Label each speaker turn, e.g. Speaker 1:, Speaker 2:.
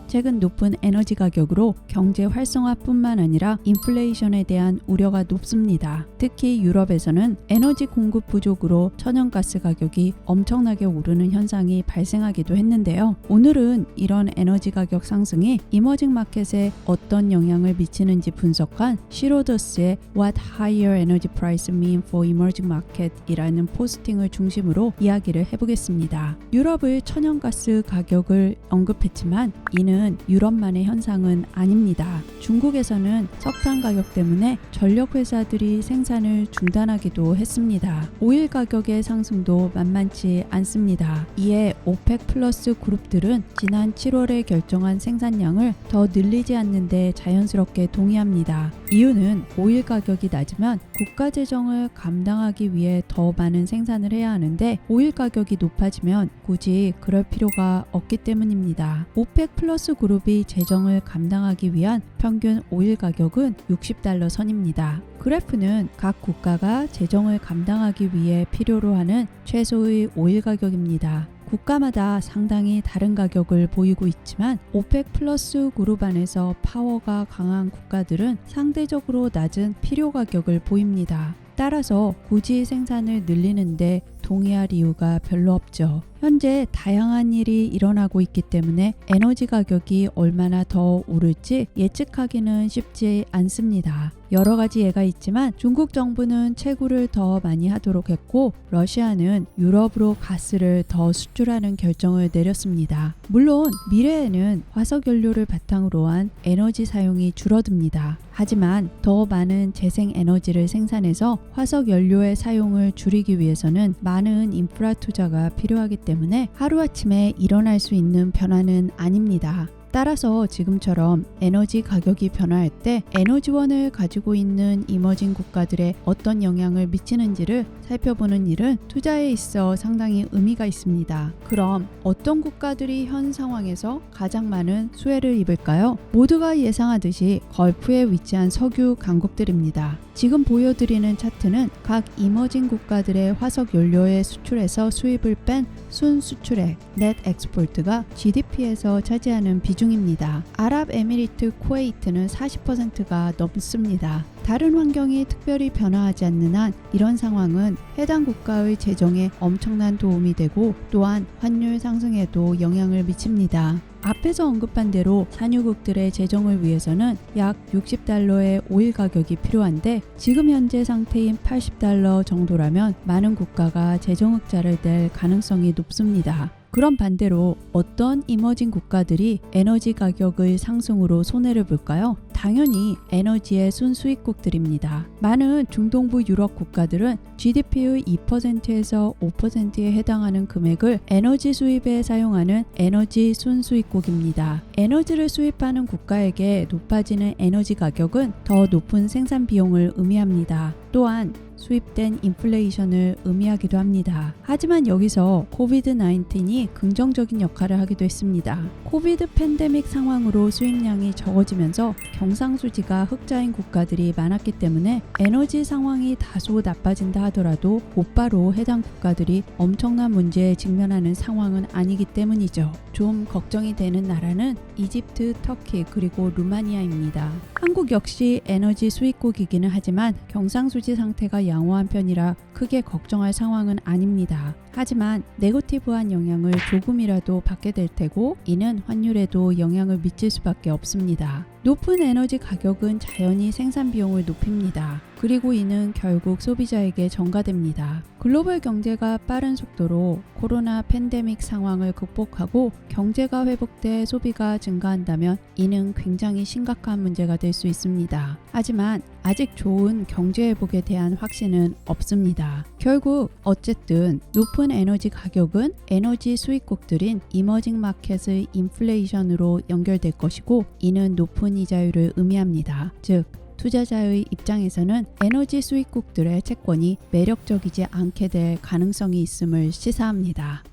Speaker 1: 최근 높은 에너지 가격으로 경제 활성화뿐만 아니라 인플레이션에 대한 우려가 높습니다. 특히 유럽에서는 에너지 공급 부족으로 천연가스 가격이 엄청나게 오르는 현상이 발생하기도 했는데요. 오늘은 이런 에너지 가격 상승이 이머징 마켓에 어떤 영향을 미치는지 분석한 시로더스의 What Higher Energy Price Mean for Emerging Market 이라는 포스팅을 중심으로 이야기를 해보겠습니다. 유럽의 천연가스 가격을 언급했지만 이는 유럽만의 현상은 아닙니다. 중국에서는 석탄 가격 때문에 전력회사들이 생산을 중단하기도 했습니다. 오일 가격의 상승도 만만치 않습니다. 이에 오펙 플러스 그룹들은 지난 7월에 결정한 생산량을 더 늘리지 않는데 자연스럽게 동의합니다. 이유는 오일 가격이 낮으면 국가 재정을 감당하기 위해 더 많은 생산을 해야 하는데 오일 가격이 높아지면 굳이 그럴 필요가 없기 때문입니다. 오펙 플러스 그룹이 재정을 감당하기 위한 평균 오일 가격은 $60 선입니다. 그래프는 각 국가가 재정을 감당하기 위해 필요로 하는 최소의 오일 가격입니다. 국가마다 상당히 다른 가격을 보이고 있지만 오펙 플러스 그룹 안에서 파워가 강한 국가들은 상대적으로 낮은 필요 가격을 보입니다. 따라서 굳이 생산을 늘리는데 동의할 이유가 별로 없죠. 현재 다양한 일이 일어나고 있기 때문에 에너지 가격이 얼마나 더 오를지 예측하기는 쉽지 않습니다. 여러 가지 예가 있지만 중국 정부는 채굴을 더 많이 하도록 했고 러시아는 유럽으로 가스를 더 수출하는 결정을 내렸습니다. 물론 미래에는 화석연료를 바탕으로 한 에너지 사용이 줄어듭니다. 하지만 더 많은 재생에너지를 생산해서 화석연료의 사용을 줄이기 위해서는 많은 인프라 투자가 필요하기 때문에 하루아침에 일어날 수 있는 변화는 아닙니다. 따라서 지금처럼 에너지 가격이 변화할 때 에너지원을 가지고 있는 이머징 국가들에 어떤 영향을 미치는지를 살펴보는 일은 투자에 있어 상당히 의미가 있습니다. 그럼 어떤 국가들이 현 상황에서 가장 많은 수혜를 입을까요? 모두가 예상하듯이 걸프에 위치한 석유 강국들입니다. 지금 보여드리는 차트는 각 이머징 국가들의 화석 연료의 수출에서 수입을 뺀 순수출액 (Net Export가) GDP에서 차지하는 비중입니다. 아랍에미리트 쿠웨이트는 40%가 넘습니다. 다른 환경이 특별히 변화하지 않는 한 이런 상황은 해당 국가의 재정에 엄청난 도움이 되고 또한 환율 상승에도 영향을 미칩니다. 앞에서 언급한 대로 산유국들의 재정을 위해서는 약 $60의 오일 가격이 필요한데 지금 현재 상태인 $80 정도라면 많은 국가가 재정 흑자를 낼 가능성이 높습니다. 그럼 반대로 어떤 이머징 국가들이 에너지 가격의 상승으로 손해를 볼까요? 당연히 에너지의 순수입국들입니다. 많은 중동부 유럽 국가들은 GDP의 2%에서 5%에 해당하는 금액을 에너지 수입에 사용하는 에너지 순수입국입니다. 에너지를 수입하는 국가에게 높아지는 에너지 가격은 더 높은 생산 비용을 의미합니다. 또한 수입된 인플레이션을 의미하기도 합니다. 하지만 여기서 코비드-19이 긍정적인 역할을 하기도 했습니다. 코비드 팬데믹 상황으로 수입량이 적어지면서 경상수지가 흑자인 국가들이 많았기 때문에 에너지 상황이 다소 나빠진다 하더라도 곧바로 해당 국가들이 엄청난 문제에 직면하는 상황은 아니기 때문이죠. 좀 걱정이 되는 나라는 이집트, 터키 그리고 루마니아입니다. 한국 역시 에너지 수입국이기는 하지만 경상수지 상태가 양호한 편이라 크게 걱정할 상황은 아닙니다. 하지만 네거티브한 영향을 조금이라도 받게 될 테고 이는 환율에도 영향을 미칠 수밖에 없습니다. 높은 에너지 가격은 자연히 생산 비용을 높입니다. 그리고 이는 결국 소비자에게 전가됩니다. 글로벌 경제가 빠른 속도로 코로나 팬데믹 상황을 극복하고 경제가 회복돼 소비가 증가한다면 이는 굉장히 심각한 문제가 될 수 있습니다. 하지만 아직 좋은 경제 회복에 대한 확신은 없습니다. 결국 어쨌든 높은 에너지 가격은 에너지 수입국들인 이머징 마켓의 인플레이션으로 연결될 것이고 이는 높은 이자율을 의미합니다. 즉 투자자의 입장에서는 에너지 수입국들의 채권이 매력적이지 않게 될 가능성이 있음을 시사합니다.